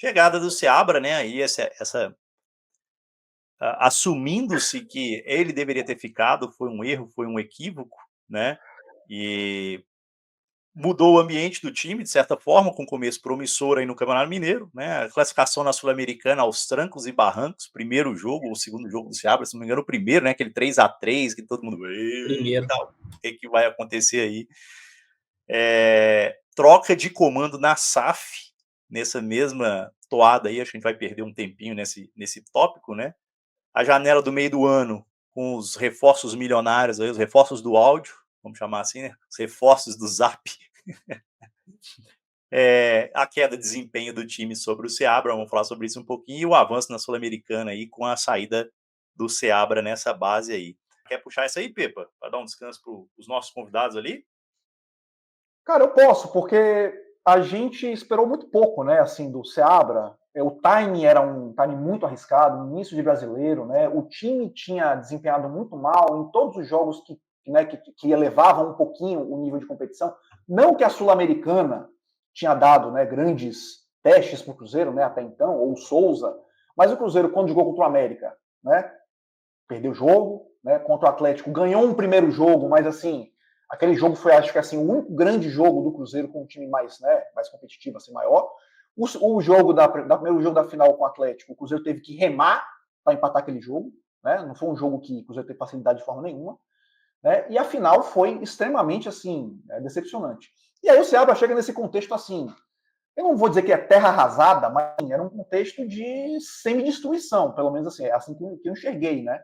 chegada do Seabra, né, aí assumindo-se que ele deveria ter ficado, foi um erro, foi um equívoco, né, e mudou o ambiente do time, de certa forma, com começo promissor aí no Campeonato Mineiro, né, a classificação na Sul-Americana aos trancos e barrancos, primeiro jogo ou segundo jogo do Seabra, se não me engano o primeiro, né, aquele 3-3 que todo mundo: Primeiro. "Eita, o que que vai acontecer aí?". Troca de comando na SAF, nessa mesma toada aí, acho que a gente vai perder um tempinho nesse tópico, né. A janela do meio do ano, com os reforços milionários aí, os reforços do áudio, vamos chamar assim, né, os reforços do Zap. A queda de desempenho do time sobre o Seabra, vamos falar sobre isso um pouquinho, e o avanço na Sul-Americana aí, com a saída do Seabra nessa base aí. Quer puxar isso aí, Pepa, para dar um descanso para os nossos convidados ali? Cara, eu posso, porque a gente esperou muito pouco, né, assim, do Seabra. O timing era um timing muito arriscado, início de brasileiro, né? O time tinha desempenhado muito mal em todos os jogos que elevavam um pouquinho o nível de competição. Não que a Sul-Americana tinha dado, né, grandes testes para o Cruzeiro, né, até então, ou o Souza, mas o Cruzeiro, quando jogou contra o América, né, perdeu o jogo, né, contra o Atlético, ganhou um primeiro jogo, mas assim, aquele jogo foi, acho que assim, o único grande jogo do Cruzeiro com um time mais, né, mais competitivo, assim, maior. O jogo primeiro jogo da final com o Atlético, o Cruzeiro teve que remar para empatar aquele jogo, né? Não foi um jogo que o Cruzeiro teve facilidade de forma nenhuma, né? E a final foi extremamente assim, decepcionante. E aí o Seabra chega nesse contexto assim, eu não vou dizer que é terra arrasada, mas assim, era um contexto de semi-destruição, pelo menos assim, é assim que eu enxerguei, né?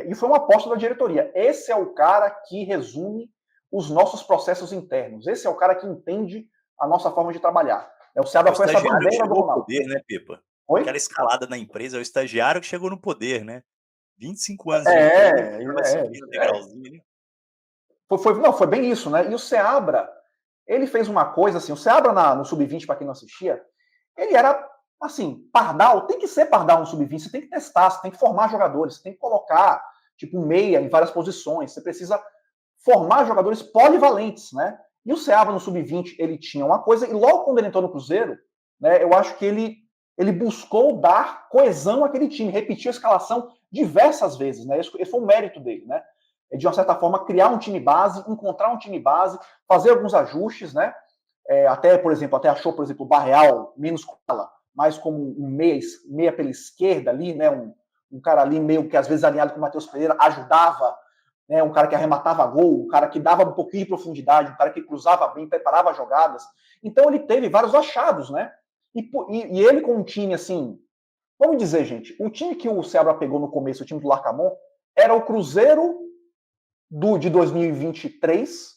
E foi uma aposta da diretoria. Esse é o cara que resume os nossos processos internos. Esse é o cara que entende a nossa forma de trabalhar. O É Seabra o foi essa estagiário que bandeira do chegou ao Ronaldo. poder, né, Pepa? Oi? Aquela escalada na empresa, é o estagiário que chegou no poder, né. 25 anos de empresa, É, vai subindo degrauzinho ali. não, foi bem isso, né? E o Seabra, ele fez uma coisa assim, o Seabra no Sub-20, para quem não assistia, ele era, assim, pardal, tem que ser pardal no Sub-20, você tem que testar, você tem que formar jogadores, você tem que colocar, tipo, um meia em várias posições, você precisa formar jogadores polivalentes, né? E o Seabra no Sub-20, ele tinha uma coisa, e logo quando ele entrou no Cruzeiro, né, eu acho que ele buscou dar coesão àquele time, repetiu a escalação diversas vezes, né? Esse foi o mérito dele, né? De uma certa forma, criar um time base, encontrar um time base, fazer alguns ajustes, né? Até, por exemplo, até achou, por exemplo, o Barreal menos cola, mais como um meia pela esquerda ali, né? Um cara ali meio que às vezes alinhado com o Matheus Pereira, ajudava, né? Um cara que arrematava gol, um cara que dava um pouquinho de profundidade, um cara que cruzava bem, preparava jogadas. Então ele teve vários achados, né? E ele com um time assim, vamos dizer, gente, o time que o Ceará pegou no começo, o time do Larcamon, era o Cruzeiro de 2023,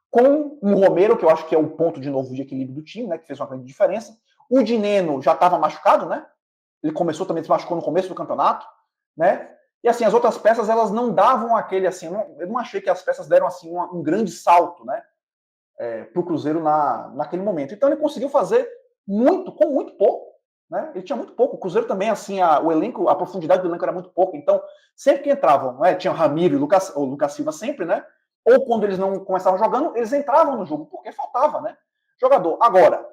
com um Romero, que eu acho que é o ponto de novo de equilíbrio do time, né, que fez uma grande diferença. O Dineno já estava machucado, né? Ele começou também se machucou no começo do campeonato, né? E assim, as outras peças, elas não davam aquele assim, eu não achei que as peças deram assim um grande salto, né, para o Cruzeiro naquele momento. Então ele conseguiu fazer muito, com muito pouco, né? Ele tinha muito pouco. O Cruzeiro também, assim, o elenco, a profundidade do elenco era muito pouco. Então, sempre que entravam, né, tinha o Ramiro e o Lucas Silva sempre, né? Ou quando eles não começavam jogando, eles entravam no jogo, porque faltava, né? Jogador. Agora,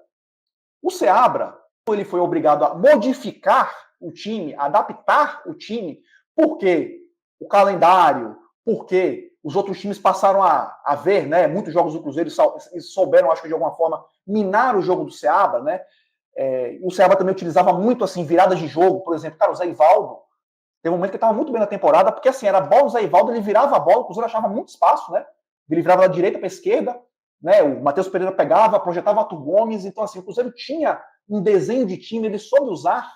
o Seabra, ele foi obrigado a modificar o time, adaptar o time, porque o calendário, porque os outros times passaram a ver, né, muitos jogos do Cruzeiro e souberam, acho que de alguma forma, minar o jogo do Seabra, né? O Seabra também utilizava muito, assim, viradas de jogo, por exemplo, cara, o Zé Ivaldo, teve um momento que ele estava muito bem na temporada, porque assim, era a bola do Zé Ivaldo, ele virava a bola, o Cruzeiro achava muito espaço, né? Ele virava da direita para a esquerda, né? O Matheus Pereira pegava, projetava o Arthur Gomes, então assim, o Cruzeiro tinha um desenho de time, ele soube usar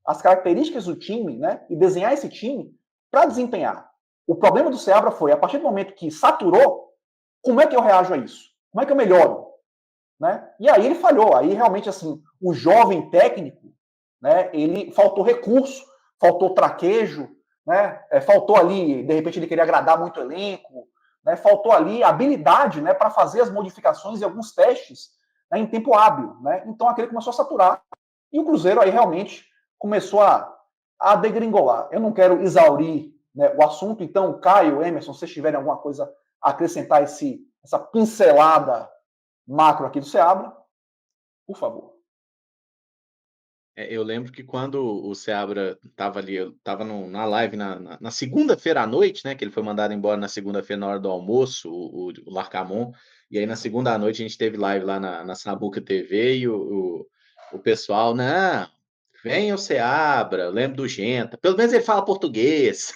as características do time, né? E desenhar esse time para desempenhar. O problema do Seabra foi, a partir do momento que saturou, como é que eu reajo a isso? Como é que eu melhoro? Né? E aí ele falhou. Aí realmente assim, o jovem técnico, né? Ele faltou recurso, faltou traquejo, né? Faltou ali, de repente ele queria agradar muito o elenco, né? Faltou ali habilidade, né? Para fazer as modificações e alguns testes, né? Em tempo hábil, né? Então aquele começou a saturar e o Cruzeiro aí realmente começou a degringolar. Eu não quero exaurir, né, o assunto, então Caio, Emerson, se vocês tiverem alguma coisa a acrescentar essa pincelada macro aqui do Seabra, por favor. Eu lembro que quando o Seabra estava ali, eu estava na live na segunda-feira à noite, né, que ele foi mandado embora na segunda-feira na hora do almoço, o Larcamon, e aí na segunda à noite a gente teve live lá na Sabuca TV e o pessoal: "Não, vem o Seabra", eu lembro do Genta, "pelo menos ele fala português".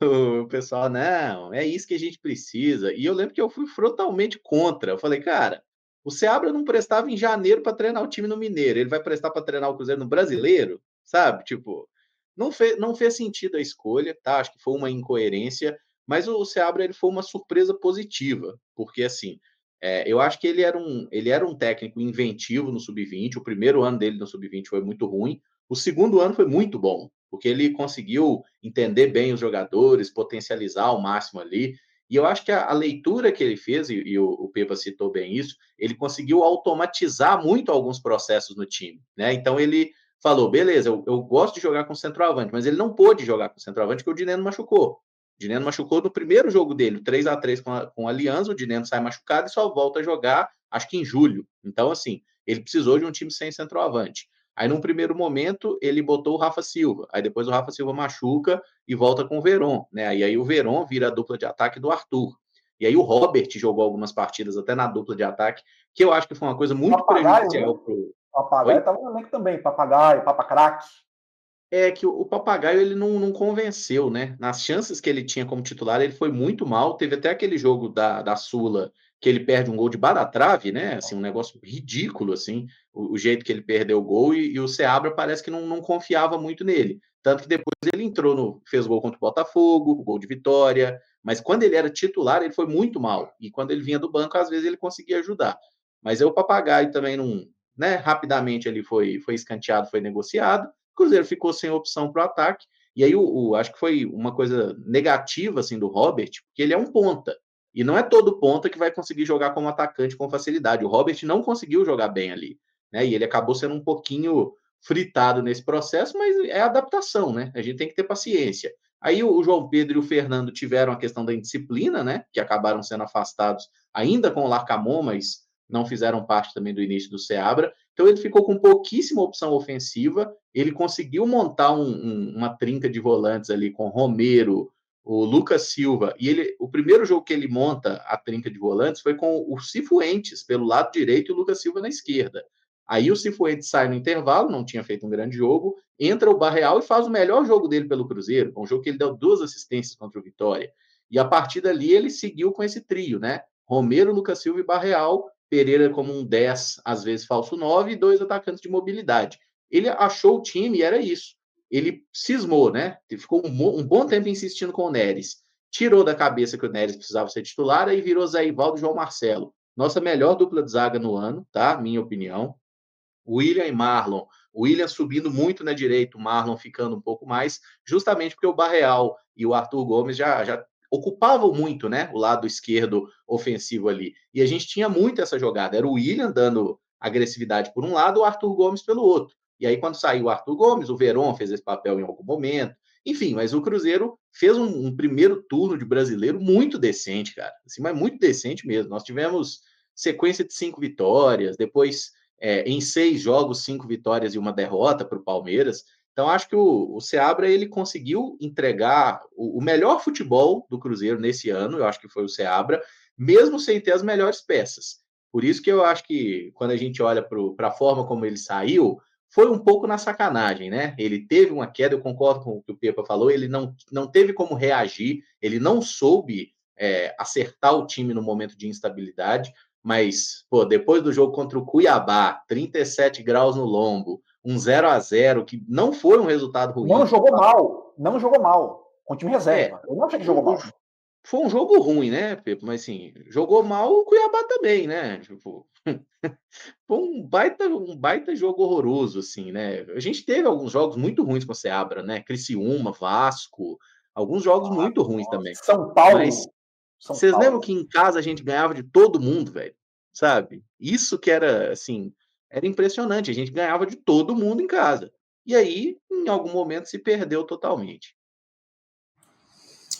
O pessoal: "Não, é isso que a gente precisa". E eu lembro que eu fui frontalmente contra. Eu falei: "Cara, o Seabra não prestava em janeiro para treinar o time no Mineiro, ele vai prestar para treinar o Cruzeiro no Brasileiro?", sabe, tipo, não fez sentido a escolha, tá, acho que foi uma incoerência, mas o Seabra ele foi uma surpresa positiva, porque assim, eu acho que ele era um técnico inventivo no sub-20, o primeiro ano dele no sub-20 foi muito ruim, o segundo ano foi muito bom, porque ele conseguiu entender bem os jogadores, potencializar ao máximo ali. E eu acho que a leitura que ele fez, e o Pepa citou bem isso, ele conseguiu automatizar muito alguns processos no time, né? Então ele falou: beleza, eu gosto de jogar com centroavante, mas ele não pôde jogar com centroavante porque o Dineno machucou. O Dineno machucou no primeiro jogo dele, 3-3 com a Aliança, o Dineno sai machucado e só volta a jogar, acho que em julho. Então, assim, ele precisou de um time sem centroavante. Aí, num primeiro momento, ele botou o Rafa Silva. Aí, depois, o Rafa Silva machuca e volta com o Veron, né? E aí, o Veron vira a dupla de ataque do Arthur. E aí, o Robert jogou algumas partidas até na dupla de ataque, que eu acho que foi uma coisa muito Papagaio, prejudicial viu? pro. Papagaio Oi? estava no elenco também. Papagaio, Papacraque. É que o Papagaio ele não convenceu, né? Nas chances que ele tinha como titular, ele foi muito mal. Teve até aquele jogo da Sula que ele perde um gol de da trave, né? Assim, um negócio ridículo, assim, o jeito que ele perdeu o gol, e o Seabra parece que não confiava muito nele. Tanto que depois ele entrou fez gol contra o Botafogo, gol de vitória, mas quando ele era titular, ele foi muito mal. E quando ele vinha do banco, às vezes ele conseguia ajudar. Mas aí o Papagaio também não, né? Rapidamente ele foi escanteado, foi negociado. O Cruzeiro ficou sem opção para o ataque. E aí, acho que foi uma coisa negativa assim, do Robert, porque ele é um ponta. E não é todo ponta que vai conseguir jogar como atacante com facilidade. O Robert não conseguiu jogar bem ali. Né? E ele acabou sendo um pouquinho fritado nesse processo, mas é adaptação, né? A gente tem que ter paciência. Aí o João Pedro e o Fernando tiveram a questão da indisciplina, né? Que acabaram sendo afastados ainda com o Larcamon, mas não fizeram parte também do início do Seabra. Então ele ficou com pouquíssima opção ofensiva, ele conseguiu montar uma trinca de volantes ali com Romero, o Lucas Silva, e o primeiro jogo que ele monta a trinca de volantes foi com o Cifuentes pelo lado direito e o Lucas Silva na esquerda. Aí o Cifuentes sai no intervalo, não tinha feito um grande jogo, entra o Barreal e faz o melhor jogo dele pelo Cruzeiro, um jogo que ele deu 2 assistências contra o Vitória. E a partir dali ele seguiu com esse trio, né? Romero, Lucas Silva e Barreal, Pereira como um 10, às vezes falso 9, e 2 atacantes de mobilidade. Ele achou o time e era isso. Ele cismou, né? Ficou um bom tempo insistindo com o Neres. Tirou da cabeça que o Neres precisava ser titular, aí virou Zé Ivaldo e João Marcelo. Nossa melhor dupla de zaga no ano, tá? Minha opinião. William e Marlon. O William subindo muito na direita, o Marlon ficando um pouco mais, justamente porque o Barreal e o Arthur Gomes já ocupavam muito, né, o lado esquerdo ofensivo ali. E a gente tinha muito essa jogada. Era o William dando agressividade por um lado, o Arthur Gomes pelo outro. E aí, quando saiu o Arthur Gomes, o Veron fez esse papel em algum momento. Enfim, mas o Cruzeiro fez um primeiro turno de brasileiro muito decente, cara. Assim, mas muito decente mesmo. Nós tivemos sequência de 5 vitórias, depois em 6 jogos, 5 vitórias e uma derrota para o Palmeiras. Então, acho que o Seabra ele conseguiu entregar o melhor futebol do Cruzeiro nesse ano, eu acho que foi o Seabra, mesmo sem ter as melhores peças. Por isso que eu acho que quando a gente olha para a forma como ele saiu, foi um pouco na sacanagem, né? Ele teve uma queda, eu concordo com o que o Pepa falou, ele não teve como reagir, ele não soube acertar o time no momento de instabilidade. Mas, pô, depois do jogo contra o Cuiabá, 37 graus no lombo, um 0-0 que não foi um resultado ruim. Não jogou mal. Não jogou mal. Com o time É, reserva. Eu não achei que jogou o, o, mal. foi um jogo ruim, né, Pepe? Mas assim, jogou mal o Cuiabá também, né? Tipo, foi um baita jogo horroroso, assim, né? A gente teve alguns jogos muito ruins com o Seabra, né? Criciúma, Vasco, alguns jogos muito ruins também. São Mas Paulo. São vocês lembram Paulo. que em casa a gente ganhava de todo mundo, velho? Sabe? Isso que era, assim, era impressionante. A gente ganhava de todo mundo em casa. E aí, em algum momento, se perdeu totalmente.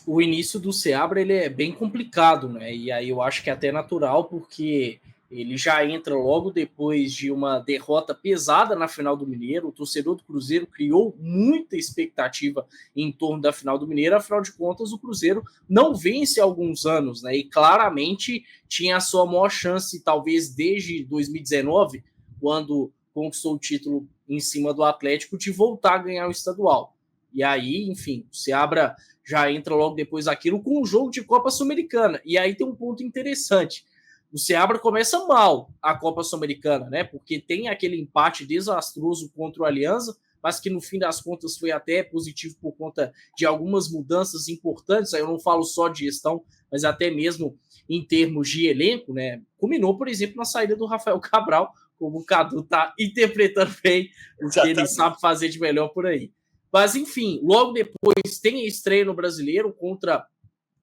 O início do Seabra ele é bem complicado, né? E aí eu acho que é até natural, porque Ele já entra logo depois de uma derrota pesada na final do Mineiro. O torcedor do Cruzeiro criou muita expectativa em torno da final do Mineiro. Afinal de contas, o Cruzeiro não vence há alguns anos, né? E claramente tinha a sua maior chance, talvez desde 2019, quando conquistou o título em cima do Atlético, de voltar a ganhar o estadual. E aí, enfim, o Seabra já entra logo depois daquilo com um jogo de Copa Sul-Americana. E aí tem um ponto interessante. O Seabra começa mal a Copa Sul-Americana, né? Porque tem aquele empate desastroso contra o Alianza, mas que no fim das contas foi até positivo por conta de algumas mudanças importantes. Aí eu não falo só de gestão, mas até mesmo em termos de elenco, né? Culminou, por exemplo, na saída do Rafael Cabral, como o Cadu está interpretando bem o que ele sabe fazer de melhor por aí. Mas, enfim, logo depois tem a estreia no Brasileiro contra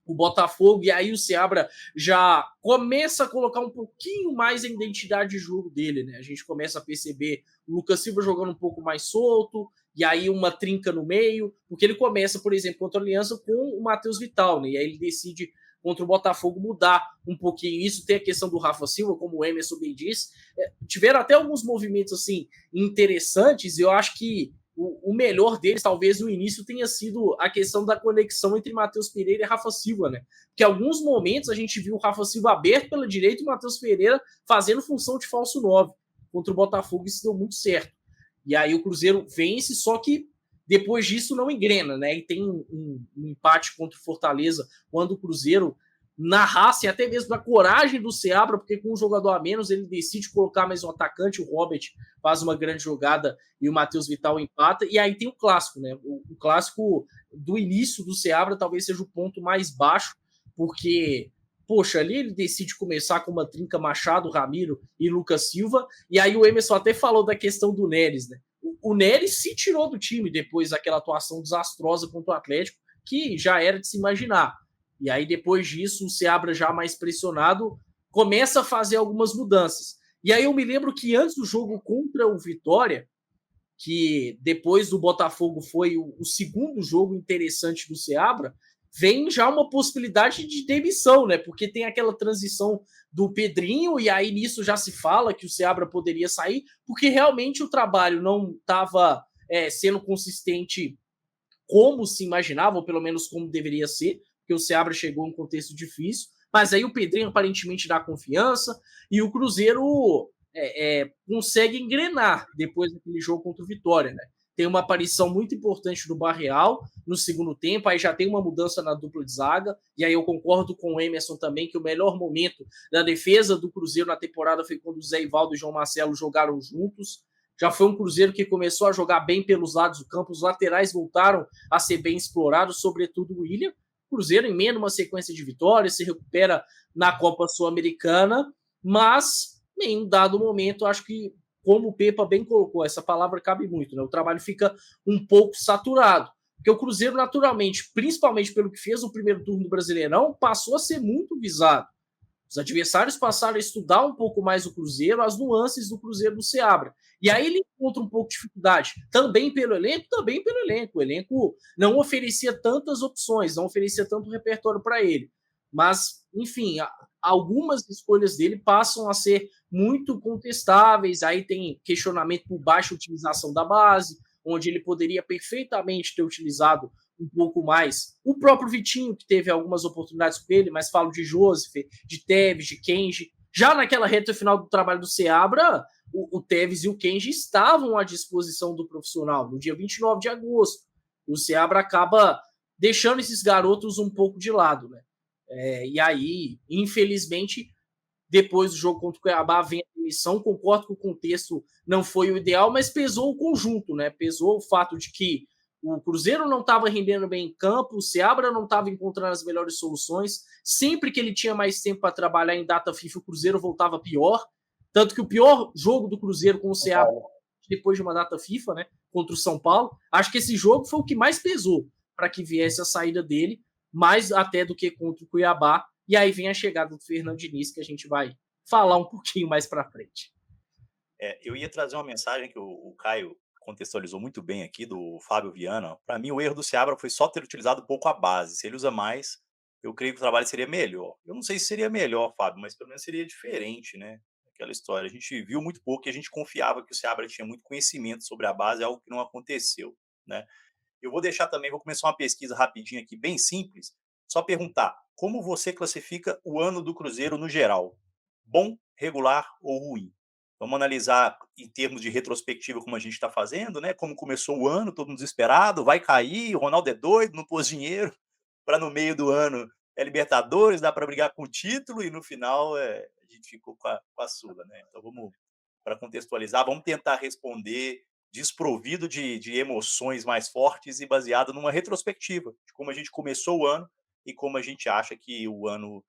o Botafogo, e aí o Seabra já começa a colocar um pouquinho mais a identidade de jogo dele, né? A gente começa a perceber o Lucas Silva jogando um pouco mais solto, e aí uma trinca no meio, porque ele começa, por exemplo, contra a Aliança com o Matheus Vital, né? E aí ele decide contra o Botafogo mudar um pouquinho isso. Tem a questão do Rafa Silva, como o Emerson bem disse. Tiveram até alguns movimentos assim interessantes, e eu acho que o melhor deles, talvez no início, tenha sido a questão da conexão entre Matheus Pereira e Rafa Silva, né? Porque em alguns momentos a gente viu o Rafa Silva aberto pela direita e o Matheus Pereira fazendo função de falso 9 contra o Botafogo, e isso deu muito certo. E aí o Cruzeiro vence, só que depois disso não engrena, né? E tem um empate contra o Fortaleza, quando o Cruzeiro, na raça e até mesmo na coragem do Seabra, porque com um jogador a menos ele decide colocar mais um atacante, o Robert faz uma grande jogada e o Matheus Vital empata, e aí tem o clássico, né? O clássico do início do Seabra talvez seja o ponto mais baixo, porque, poxa, ali ele decide começar com uma trinca Machado, Ramiro e Lucas Silva, e aí o Emerson até falou da questão do Neres, né? O Neres se tirou do time depois daquela atuação desastrosa contra o Atlético, que já era de se imaginar. E aí, depois disso, o Seabra já mais pressionado começa a fazer algumas mudanças. E aí eu me lembro que antes do jogo contra o Vitória, que depois do Botafogo foi o segundo jogo interessante do Seabra, vem já uma possibilidade de demissão, né? Porque tem aquela transição do Pedrinho, e aí nisso já se fala que o Seabra poderia sair, porque realmente o trabalho não estava sendo consistente como se imaginava, ou pelo menos como deveria ser, porque o Seabra chegou em um contexto difícil, mas aí o Pedrinho aparentemente dá confiança, e o Cruzeiro consegue engrenar depois daquele jogo contra o Vitória, né? Tem uma aparição muito importante do Barreal no segundo tempo, aí já tem uma mudança na dupla de zaga, e aí eu concordo com o Emerson também que o melhor momento da defesa do Cruzeiro na temporada foi quando o Zé Ivaldo e o João Marcelo jogaram juntos. Já foi um Cruzeiro que começou a jogar bem pelos lados do campo, os laterais voltaram a ser bem explorados, sobretudo o William. O Cruzeiro emenda uma sequência de vitórias, se recupera na Copa Sul-Americana, mas em um dado momento, acho que, como o Pepa bem colocou, essa palavra cabe muito, né? O trabalho fica um pouco saturado, porque o Cruzeiro, naturalmente, principalmente pelo que fez no primeiro turno do Brasileirão, passou a ser muito visado. Os adversários passaram a estudar um pouco mais o Cruzeiro, as nuances do Cruzeiro do Seabra. E aí ele encontra um pouco de dificuldade, também pelo elenco, também pelo elenco. O elenco não oferecia tantas opções, não oferecia tanto repertório para ele. Mas, enfim, algumas escolhas dele passam a ser muito contestáveis. Aí tem questionamento por baixa utilização da base, onde ele poderia perfeitamente ter utilizado um pouco mais. O próprio Vitinho, que teve algumas oportunidades com ele, mas falo de Joseph, de Tevez, de Kenji. Já naquela reta final do trabalho do Seabra, o Tevez e o Kenji estavam à disposição do profissional no dia 29 de agosto. E o Seabra acaba deixando esses garotos um pouco de lado, né? E aí, infelizmente, depois do jogo contra o Cuiabá vem a demissão. Concordo que o contexto não foi o ideal, mas pesou o conjunto, né? Pesou o fato de que o Cruzeiro não estava rendendo bem em campo, o Seabra não estava encontrando as melhores soluções. Sempre que ele tinha mais tempo para trabalhar em data FIFA, o Cruzeiro voltava pior. Tanto que o pior jogo do Cruzeiro com o Seabra, depois de uma data FIFA, né, contra o São Paulo, acho que esse jogo foi o que mais pesou para que viesse a saída dele, mais até do que contra o Cuiabá. E aí vem a chegada do Fernando Diniz, que a gente vai falar um pouquinho mais para frente. Eu ia trazer uma mensagem que o Caio contextualizou muito bem aqui, do Fábio Viana. Para mim, o erro do Seabra foi só ter utilizado pouco a base. Se ele usa mais, eu creio que o trabalho seria melhor. Eu não sei se seria melhor, Fábio, mas pelo menos seria diferente, né? aquela história. A gente viu muito pouco e a gente confiava que o Seabra tinha muito conhecimento sobre a base, algo que não aconteceu, né? Eu vou deixar também, vou começar uma pesquisa rapidinho aqui, bem simples, só perguntar, como você classifica o ano do Cruzeiro no geral? Bom, regular ou ruim? Vamos analisar em termos de retrospectiva como a gente está fazendo, né? Como começou o ano, todo mundo desesperado, vai cair, o Ronaldo é doido, não pôs dinheiro, para no meio do ano é Libertadores, dá para brigar com o título, e no final a gente ficou com a Sula, né? Então vamos, para contextualizar, vamos tentar responder desprovido de emoções mais fortes e baseado numa retrospectiva de como a gente começou o ano e como a gente acha que o ano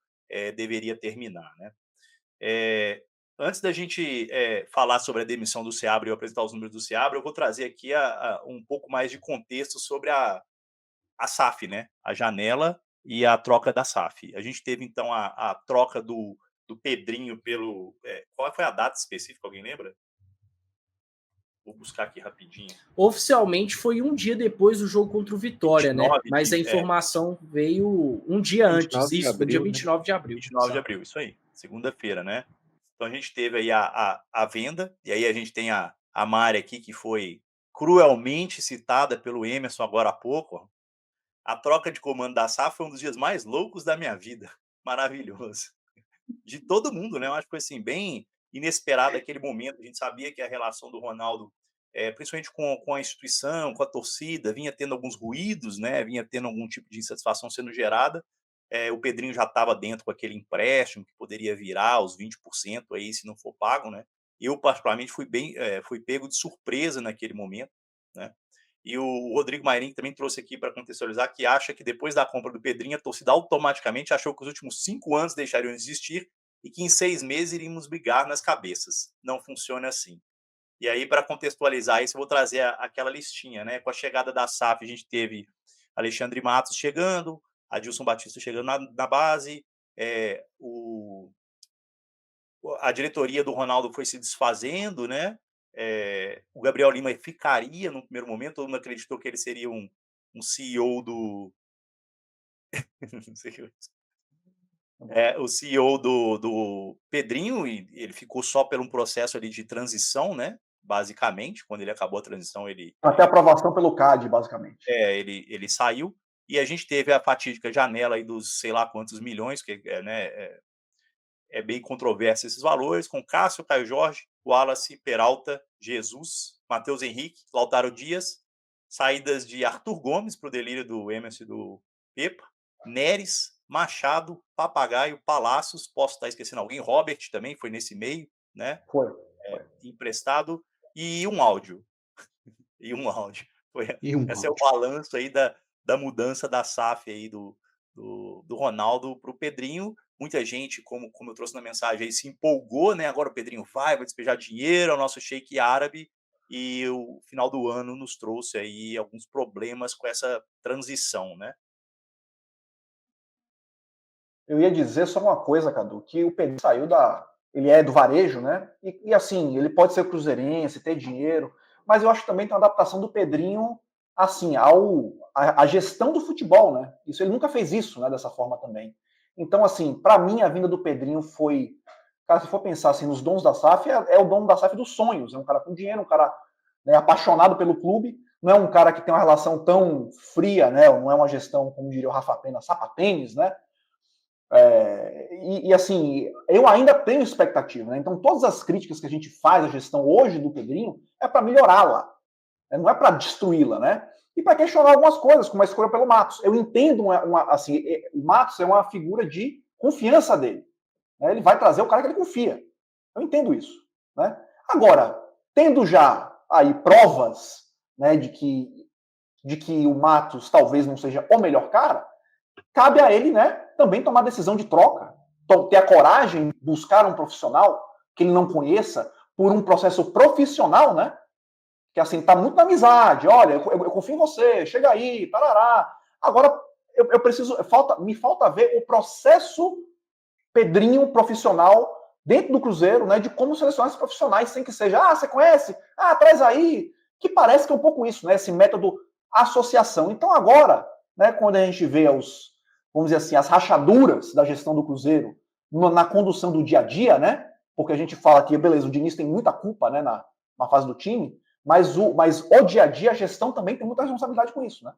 deveria terminar, né? Antes da gente falar sobre a demissão do Seabra e eu apresentar os números do Seabra, eu vou trazer aqui um pouco mais de contexto sobre a SAF, né? A janela e a troca da SAF. A gente teve, então, a troca do Pedrinho pelo... qual foi a data específica, alguém lembra? Vou buscar aqui rapidinho. Oficialmente foi um dia depois do jogo contra o Vitória, né? Mas a informação veio um dia antes, isso, no dia 29 de abril. 29 de abril, isso aí, segunda-feira, né? Então a gente teve aí a venda, e aí a gente tem a Mari aqui, que foi cruelmente citada pelo Emerson agora há pouco. Ó. A troca de comando da SAF foi um dos dias mais loucos da minha vida. Maravilhoso. De todo mundo, né? Eu acho que foi assim, bem inesperado aquele momento. A gente sabia que a relação do Ronaldo, principalmente com a instituição, com a torcida, vinha tendo alguns ruídos, né? Vinha tendo algum tipo de insatisfação sendo gerada. O Pedrinho já estava dentro com aquele empréstimo que poderia virar os 20% aí se não for pago, né? Eu, particularmente, fui pego de surpresa naquele momento, né? E o Rodrigo Mairim também trouxe aqui para contextualizar que acha que depois da compra do Pedrinho, a torcida automaticamente achou que os últimos 5 anos deixariam de existir e que em 6 meses iríamos brigar nas cabeças. Não funciona assim. E aí, para contextualizar isso, eu vou trazer aquela listinha, né? Com a chegada da SAF, a gente teve Alexandre Matos chegando, Adilson Batista chegando na base, a diretoria do Ronaldo foi se desfazendo, né? O Gabriel Lima ficaria no primeiro momento, todo mundo acreditou que ele seria um CEO do... o CEO do Pedrinho, e ele ficou só por um processo ali de transição, né? Basicamente, quando ele acabou a transição, ele... Até aprovação pelo CAD, basicamente. Ele saiu, e a gente teve a fatídica janela aí dos sei lá quantos milhões, que é bem controverso esses valores, com Cássio, Caio Jorge, Wallace, Peralta, Jesus, Matheus Henrique, Lautaro Dias, saídas de Arthur Gomes para o delírio do Emerson e do Pepa, Neres, Machado, Papagaio, Palácios, posso estar esquecendo alguém, Robert também foi nesse meio, né? Foi. Emprestado, e um áudio. Esse é o balanço aí da mudança da SAF aí do Ronaldo para o Pedrinho. Muita gente, como eu trouxe na mensagem, aí, se empolgou, né? Agora o Pedrinho vai despejar dinheiro, é o nosso sheik árabe, e o final do ano nos trouxe aí alguns problemas com essa transição, né? Eu ia dizer só uma coisa, Cadu, que o Pedrinho saiu ele é do varejo, né? E assim, ele pode ser cruzeirense, ter dinheiro, mas eu acho que também tem uma adaptação do Pedrinho, assim, à gestão do futebol, né? Isso, ele nunca fez isso, né? Dessa forma também. Então, assim, para mim, a vinda do Pedrinho foi... Cara, se for pensar assim, nos dons da SAF, é o dono da SAF dos sonhos. É um cara com dinheiro, um cara, né, apaixonado pelo clube. Não é um cara que tem uma relação tão fria, né? Não é uma gestão, como diria o Rafa Pena, sapatênis, né? Assim, eu ainda tenho expectativa, né? Então, todas as críticas que a gente faz à gestão hoje do Pedrinho é para melhorá-la, né? Não é para destruí-la, né? E para questionar algumas coisas, como a escolha pelo Matos. Eu entendo, assim, o Matos é uma figura de confiança dele, né? Ele vai trazer o cara que ele confia. Eu entendo isso, né? Agora, tendo já aí provas, né, de que o Matos talvez não seja o melhor cara, cabe a ele, né, também tomar decisão de troca, ter a coragem de buscar um profissional que ele não conheça por um processo profissional, né? Que assim, tá muito na amizade, olha, eu confio em você, chega aí, tarará. Agora, eu preciso, me falta ver o processo Pedrinho profissional dentro do Cruzeiro, né, de como selecionar esses profissionais sem que seja, você conhece? Traz aí, que parece que é um pouco isso, né, esse método associação. Então agora, né, quando a gente vê vamos dizer assim, as rachaduras da gestão do Cruzeiro na condução do dia a dia, né, porque a gente fala que, beleza, o Diniz tem muita culpa, né, na fase do time, mas o dia a dia, a gestão também tem muita responsabilidade com isso, né?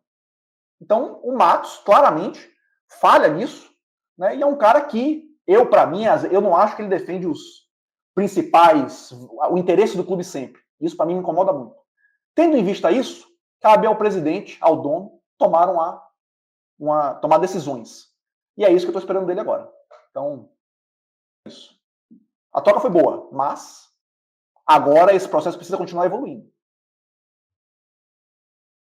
Então, o Matos, claramente, falha nisso, né? E é um cara que, para mim, eu não acho que ele defende os principais, o interesse do clube sempre. Isso, para mim, me incomoda muito. Tendo em vista isso, cabe ao presidente, ao dono, tomar decisões. E é isso que eu estou esperando dele agora. Então, isso. A troca foi boa, mas agora esse processo precisa continuar evoluindo.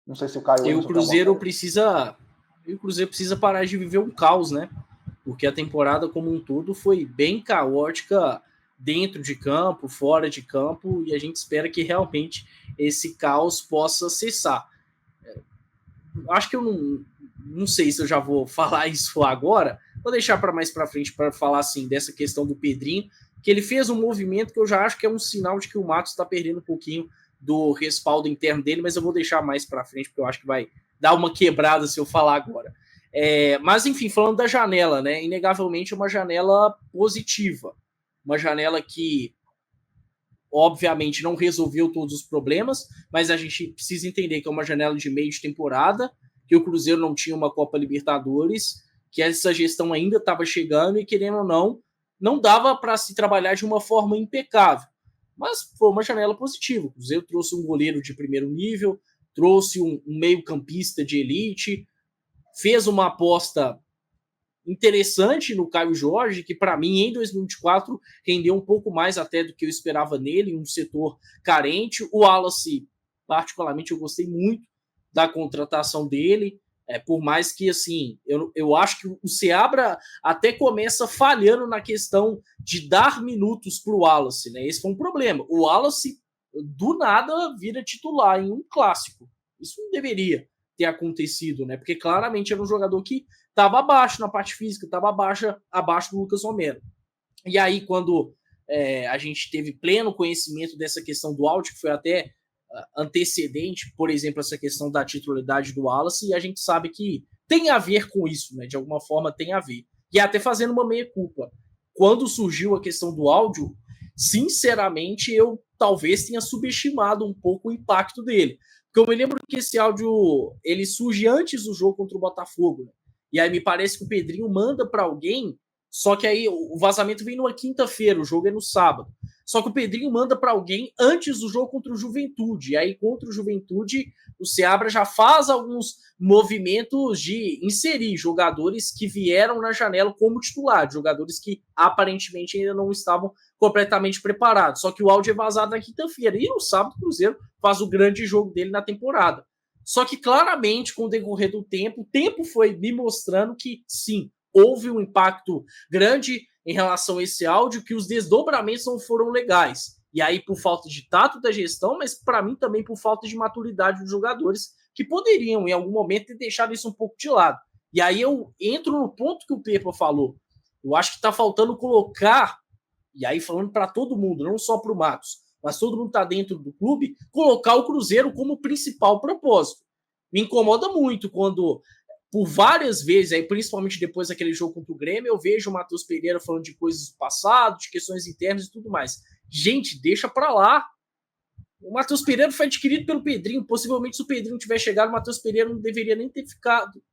Não sei se o Caio... E o Cruzeiro precisa parar de viver um caos, né? Porque a temporada como um todo foi bem caótica dentro de campo, fora de campo, e a gente espera que realmente esse caos possa cessar. Acho que eu não sei se eu já vou falar isso agora, vou deixar para mais para frente para falar assim dessa questão do Pedrinho, que ele fez um movimento que eu já acho que é um sinal de que o Matos está perdendo um pouquinho do respaldo interno dele, mas eu vou deixar mais para frente, porque eu acho que vai dar uma quebrada se eu falar agora. Mas, enfim, falando da janela, né? Inegavelmente é uma janela positiva. Uma janela que, obviamente, não resolveu todos os problemas, mas a gente precisa entender que é uma janela de meio de temporada, que o Cruzeiro não tinha uma Copa Libertadores, que essa gestão ainda estava chegando e, querendo ou não dava para se trabalhar de uma forma impecável. Mas foi uma janela positiva. O Cruzeiro trouxe um goleiro de primeiro nível, trouxe um meio-campista de elite, fez uma aposta interessante no Caio Jorge, que para mim em 2024 rendeu um pouco mais até do que eu esperava nele, um setor carente. O Wallace, particularmente, eu gostei muito da contratação dele, por mais que, assim, eu acho que o Seabra até começa falhando na questão de dar minutos para o Wallace, né? Esse foi um problema. O Wallace, do nada, vira titular em um clássico. Isso não deveria ter acontecido, né? Porque claramente era um jogador que estava abaixo na parte física, estava abaixo do Lucas Romero. E aí, quando a gente teve pleno conhecimento dessa questão do áudio, que foi até antecedente, por exemplo, essa questão da titularidade do Wallace, e a gente sabe que tem a ver com isso, né? De alguma forma tem a ver. E até fazendo uma meia-culpa. Quando surgiu a questão do áudio, sinceramente, eu talvez tenha subestimado um pouco o impacto dele. Porque eu me lembro que esse áudio ele surge antes do jogo contra o Botafogo, né? E aí me parece que o Pedrinho manda para alguém, só que aí o vazamento vem numa quinta-feira, o jogo é no sábado. Só que o Pedrinho manda para alguém antes do jogo contra o Juventude. E aí, contra o Juventude, o Seabra já faz alguns movimentos de inserir jogadores que vieram na janela como titular, jogadores que aparentemente ainda não estavam completamente preparados. Só que o áudio é vazado na quinta-feira. E no sábado, o Cruzeiro faz o grande jogo dele na temporada. Só que claramente, com o decorrer do tempo, o tempo foi me mostrando que, sim, houve um impacto grande em relação a esse áudio, que os desdobramentos não foram legais. E aí, por falta de tato da gestão, mas para mim também por falta de maturidade dos jogadores, que poderiam, em algum momento, ter deixado isso um pouco de lado. E aí eu entro no ponto que o Pepa falou. Eu acho que está faltando colocar, e aí falando para todo mundo, não só para o Matos, mas todo mundo está dentro do clube, colocar o Cruzeiro como principal propósito. Me incomoda muito quando, por várias vezes, aí, principalmente depois daquele jogo contra o Grêmio, eu vejo o Matheus Pereira falando de coisas do passado, de questões internas e tudo mais. Gente, deixa para lá. O Matheus Pereira foi adquirido pelo Pedrinho. Possivelmente, se o Pedrinho tivesse chegado, o Matheus Pereira não deveria nem ter ficado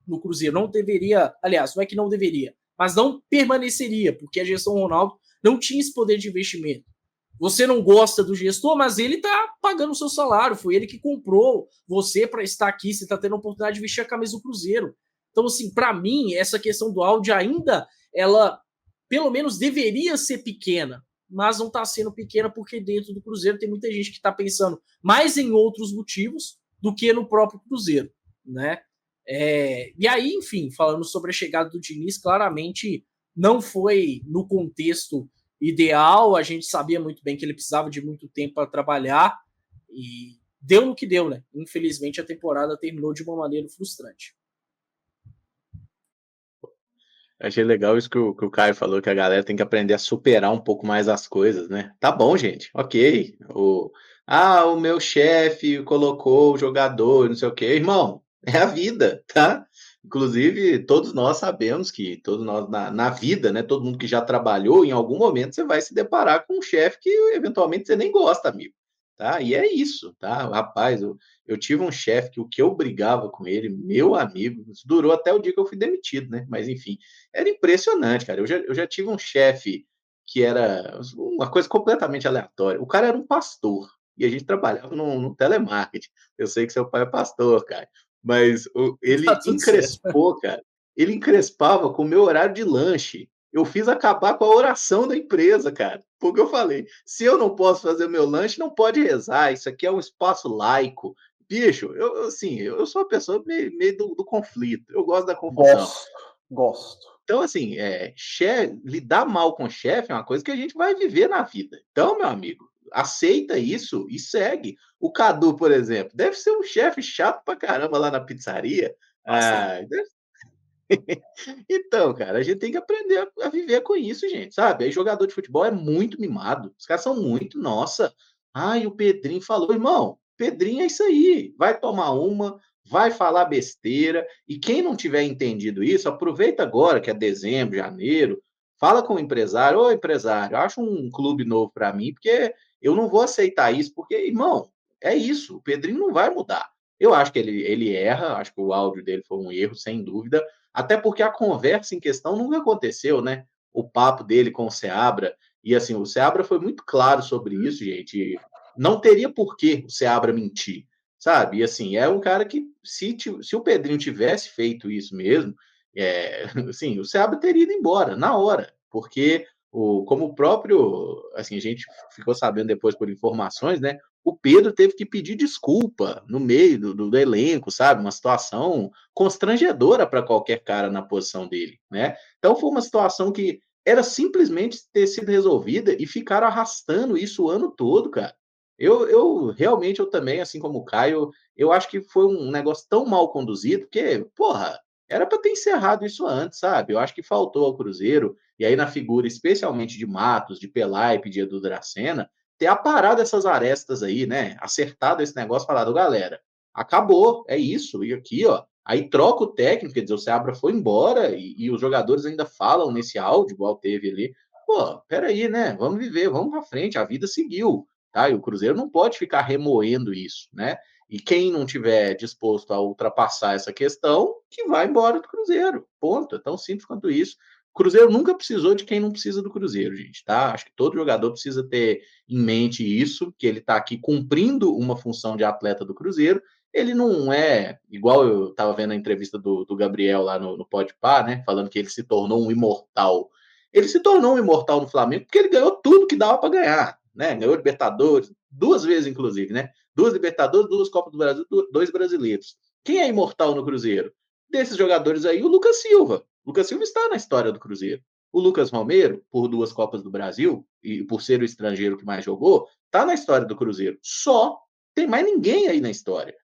no Cruzeiro. Não deveria, aliás, não é que não deveria, mas não permaneceria, porque a gestão Ronaldo não tinha esse poder de investimento. Você não gosta do gestor, mas ele está pagando o seu salário. Foi ele que comprou você para estar aqui. Você está tendo a oportunidade de vestir a camisa do Cruzeiro. Então, assim, para mim, essa questão do áudio ainda, ela, pelo menos, deveria ser pequena. Mas não está sendo pequena porque dentro do Cruzeiro tem muita gente que está pensando mais em outros motivos do que no próprio Cruzeiro, né? E aí, enfim, falando sobre a chegada do Diniz, claramente não foi no contexto ideal, a gente sabia muito bem que ele precisava de muito tempo para trabalhar e deu no que deu, né? Infelizmente a temporada terminou de uma maneira frustrante. Achei legal isso que o Caio falou, que a galera tem que aprender a superar um pouco mais as coisas, né? Tá bom, gente, ok. O meu chefe colocou o jogador, não sei o quê. Irmão, é a vida, tá? Inclusive, todos nós sabemos que todos nós na vida, né, todo mundo que já trabalhou, em algum momento você vai se deparar com um chefe que eventualmente você nem gosta, amigo, tá? E é isso, tá? Rapaz, eu tive um chefe que o que eu brigava com ele, meu amigo, isso durou até o dia que eu fui demitido, né? Mas enfim, era impressionante, cara. Eu já tive um chefe que era uma coisa completamente aleatória. O cara era um pastor e a gente trabalhava no telemarketing. Eu sei que seu pai é pastor, cara. Mas Tá ele tudo certo. encrespou, cara. Ele encrespava com o meu horário de lanche. Eu fiz acabar com a oração da empresa, cara. Porque eu falei: se eu não posso fazer o meu lanche, não pode rezar. Isso aqui é um espaço laico. Bicho, assim, eu sou uma pessoa meio do conflito. Eu gosto da confusão. Gosto, gosto. Então, assim, lidar mal com o chefe é uma coisa que a gente vai viver na vida. Então, meu amigo, aceita isso e segue. O Cadu, por exemplo, deve ser um chefe chato pra caramba lá na pizzaria. Bastante. Ah, então, cara, a gente tem que aprender a viver com isso, gente, sabe? Aí jogador de futebol é muito mimado. Os caras são muito, nossa. Ai, o Pedrinho falou, irmão, Pedrinho é isso aí. Vai tomar uma, vai falar besteira. E quem não tiver entendido isso, aproveita agora que é dezembro, janeiro, fala com o empresário, ô empresário, acha um clube novo para mim, porque eu não vou aceitar isso, porque, irmão, é isso, o Pedrinho não vai mudar. Eu acho que ele erra, acho que o áudio dele foi um erro, sem dúvida, até porque a conversa em questão nunca aconteceu, né? O papo dele com o Seabra. E assim, o Seabra foi muito claro sobre isso, gente. E não teria por que o Seabra mentir, sabe? E assim, é um cara que, se o Pedrinho tivesse feito isso mesmo, assim, o Seabra teria ido embora na hora, porque como o próprio, assim, a gente ficou sabendo depois por informações, né? O Pedro teve que pedir desculpa no meio do elenco, sabe? Uma situação constrangedora para qualquer cara na posição dele, né? Então foi uma situação que era simplesmente ter sido resolvida e ficaram arrastando isso o ano todo, cara. Eu realmente, eu também, assim como o Caio, eu acho que foi um negócio tão mal conduzido que, porra, era para ter encerrado isso antes, sabe? Eu acho que faltou ao Cruzeiro, e aí na figura especialmente de Matos, de Pelaipe, de Edu Dracena, ter aparado essas arestas aí, né? Acertado esse negócio, falado, galera, acabou, é isso, e aqui, ó, aí troca o técnico, quer dizer, o Seabra foi embora e os jogadores ainda falam nesse áudio, igual teve ali. Pô, peraí, né? Vamos viver, vamos pra frente, a vida seguiu, tá? E o Cruzeiro não pode ficar remoendo isso, né? E quem não tiver disposto a ultrapassar essa questão, que vai embora do Cruzeiro. Ponto. É tão simples quanto isso. O Cruzeiro nunca precisou de quem não precisa do Cruzeiro, gente, tá? Acho que todo jogador precisa ter em mente isso, que ele está aqui cumprindo uma função de atleta do Cruzeiro. Ele não é, igual eu estava vendo a entrevista do Gabriel lá no Podpah, né? Falando que ele se tornou um imortal. Ele se tornou um imortal no Flamengo porque ele ganhou tudo que dava para ganhar, né? Ganhou Libertadores, duas vezes, inclusive, né? Duas Libertadores, duas Copas do Brasil, dois brasileiros. Quem é imortal no Cruzeiro? Desses jogadores aí, o Lucas Silva. O Lucas Silva está na história do Cruzeiro. O Lucas Romero, por duas Copas do Brasil e por ser o estrangeiro que mais jogou, está na história do Cruzeiro. Só tem mais ninguém aí na história.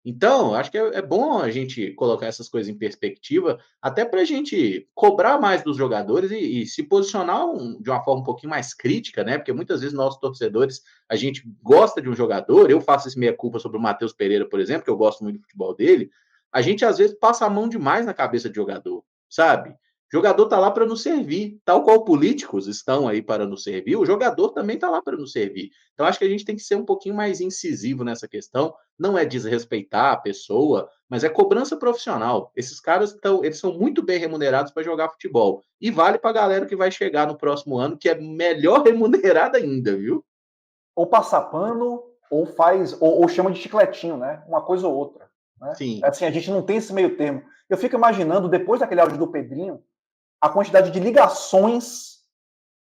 Então, acho que é bom a gente colocar essas coisas em perspectiva, até para a gente cobrar mais dos jogadores e se posicionar de uma forma um pouquinho mais crítica, né? Porque muitas vezes nós torcedores, a gente gosta de um jogador, eu faço esse meia-culpa sobre o Matheus Pereira, por exemplo, que eu gosto muito do futebol dele, a gente às vezes passa a mão demais na cabeça de jogador, sabe? Jogador tá lá para nos servir, tal qual políticos estão aí para nos servir, o jogador também tá lá para nos servir. Então acho que a gente tem que ser um pouquinho mais incisivo nessa questão, não é desrespeitar a pessoa, mas é cobrança profissional. Esses caras eles são muito bem remunerados para jogar futebol. E vale para a galera que vai chegar no próximo ano, que é melhor remunerada ainda, viu? Ou passa pano, ou faz, ou chama de chicletinho, né? Uma coisa ou outra. Né? Sim. Assim, a gente não tem esse meio termo. Eu fico imaginando, depois daquele áudio do Pedrinho, a quantidade de ligações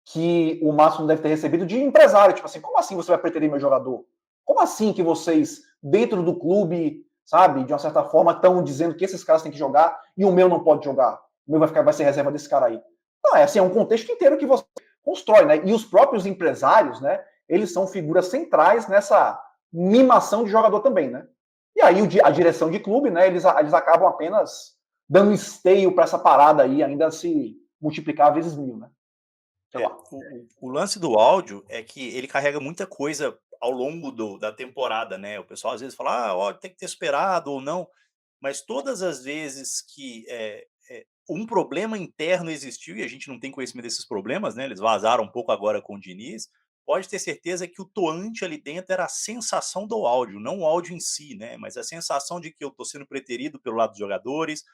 que o Márcio deve ter recebido de empresário. Tipo assim, como assim você vai preterir meu jogador? Como assim que vocês, dentro do clube, sabe, de uma certa forma, estão dizendo que esses caras têm que jogar e o meu não pode jogar? O meu vai ser reserva desse cara aí. Não, é assim, é um contexto inteiro que você constrói, né? E os próprios empresários, né, eles são figuras centrais nessa mimação de jogador também, né? E aí a direção de clube, né, eles acabam apenas dando esteio para essa parada aí, ainda se multiplicar vezes 1000, né? Sei lá. O lance do áudio é que ele carrega muita coisa ao longo da temporada, né? O pessoal às vezes fala, ó, tem que ter esperado ou não. mas todas as vezes que um problema interno existiu, e a gente não tem conhecimento desses problemas, né? Eles vazaram um pouco agora com o Diniz, pode ter certeza que o toante ali dentro era a sensação do áudio, não o áudio em si, né? Mas a sensação de que eu estou sendo preterido pelo lado dos jogadores,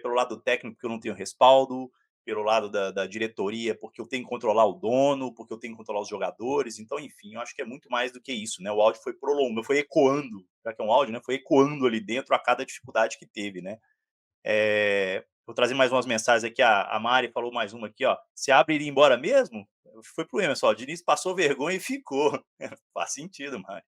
pelo lado técnico, porque eu não tenho respaldo, pelo lado da diretoria, porque eu tenho que controlar o dono, porque eu tenho que controlar os jogadores. Então, enfim, eu acho que é muito mais do que isso, né? O áudio foi prolongando, foi ecoando, já que é um áudio, né? Foi ecoando ali dentro a cada dificuldade que teve, né? Vou trazer mais umas mensagens aqui. A Mari falou mais uma aqui, ó. Se abre e ir embora mesmo? Foi pro Emerson, ó. O Diniz passou vergonha e ficou. Faz sentido, Mari.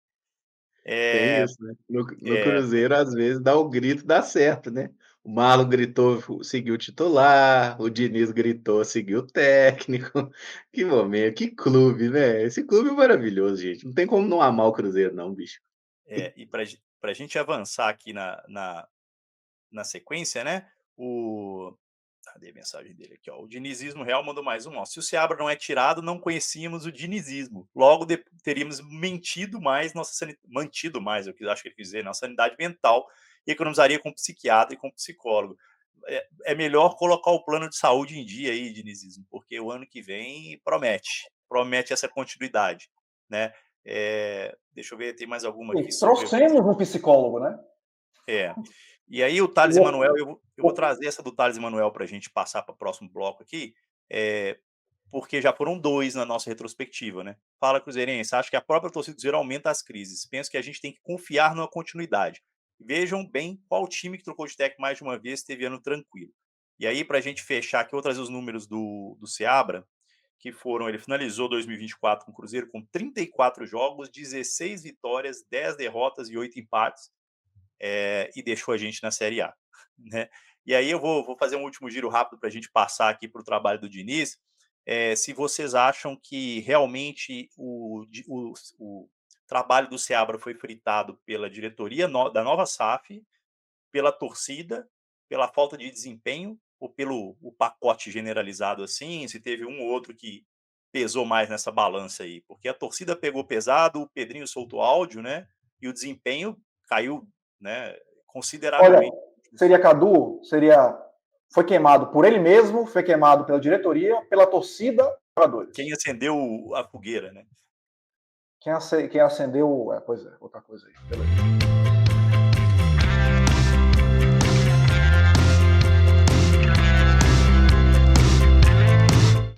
Tem isso, né? No É, Cruzeiro, às vezes, dá o grito, dá certo, né? O Marlon gritou, seguiu o titular, o Diniz gritou, seguiu o técnico. Que momento, que clube, né? Esse clube é maravilhoso, gente. Não tem como não amar o Cruzeiro, não, bicho. e pra gente avançar aqui na sequência, né? Cadê a mensagem dele aqui, ó? O dinizismo real mandou mais um, ó. Se o Seabra não é tirado, não conhecíamos o dinizismo. Logo teríamos mantido mais, eu acho que ele quis dizer, nossa sanidade mental, e economizaria com psiquiatra e com psicólogo. É melhor colocar o plano de saúde em dia aí, dinizismo, porque o ano que vem promete essa continuidade, né? Deixa eu ver, tem mais alguma aqui E sobre. trouxemos um psicólogo, né? E aí o Thales Emanuel, eu vou trazer essa do Thales Emanuel para a gente passar para o próximo bloco aqui, porque já foram 2 na nossa retrospectiva, né? Fala, Cruzeirense, acho que a própria torcida do Cruzeiro aumenta as crises. Penso que a gente tem que confiar numa continuidade. Vejam bem qual time que trocou de técnico mais de uma vez teve ano tranquilo. E aí, para a gente fechar aqui, eu vou trazer os números do Seabra, que foram, ele finalizou 2024 com o Cruzeiro com 34 jogos, 16 vitórias, 10 derrotas e 8 empates. E deixou a gente na Série A, né? E aí eu vou fazer um último giro rápido para a gente passar aqui para o trabalho do Diniz. Se vocês acham que realmente o trabalho do Seabra foi fritado pela diretoria da nova SAF, pela torcida, pela falta de desempenho ou pelo o pacote generalizado assim, se teve um ou outro que pesou mais nessa balança aí, porque a torcida pegou pesado, o Pedrinho soltou áudio, né? E o desempenho caiu, né, Olha, consideravelmente. seria Cadu, foi queimado por ele mesmo, foi queimado pela diretoria, pela torcida, jogadores. Quem acendeu a fogueira, né? Quem acendeu, pois é, outra coisa aí. Beleza.